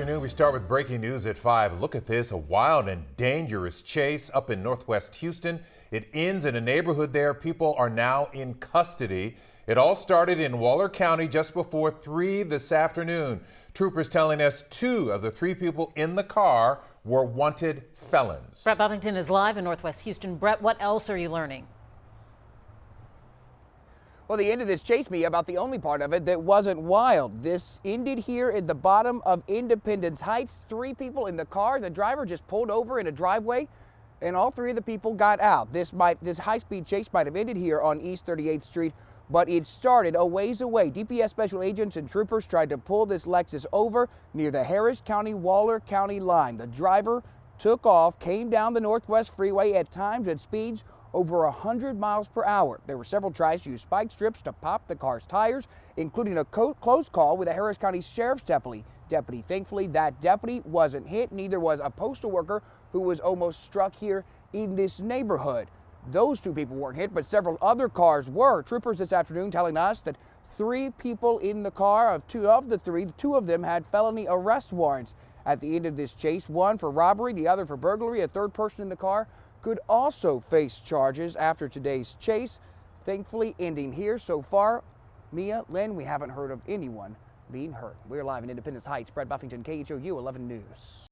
We start with breaking news at 5. Look at this, a wild and dangerous chase up in northwest Houston. It ends in a neighborhood there. People are now in custody. It all started in Waller County just before 3 this afternoon. Troopers telling us 2 of the 3 people in the car were wanted felons. Brett Buffington is live in northwest Houston. Brett, what else are you learning? Well, the end of this chased me about the only part of it that wasn't wild. This ended here at the bottom of Independence Heights. 3 people in the car. The driver just pulled over in a driveway, and all 3 of the people got out. This high-speed chase might have ended here on East 38th Street, but it started a ways away. DPS special agents and troopers tried to pull this Lexus over near the Harris County-Waller County line. The driver took off, came down the Northwest Freeway at times at speeds over 100 miles per hour. There were several tries to use spike strips to pop the car's tires, including a close call with a Harris County Sheriff's deputy. Thankfully, that deputy wasn't hit. Neither was a postal worker who was almost struck here in this neighborhood. Those 2 people weren't hit, but several other cars were. Troopers this afternoon telling us that 3 people in the car, of 2 of the 3, 2 of them had felony arrest warrants at the end of this chase. 1 for robbery, the other for burglary. A 3rd person in the car could also face charges after today's chase. Thankfully ending here so far. Mia, Lynn, we haven't heard of anyone being hurt. We're live in Independence Heights. Brett Buffington, KHOU 11 News.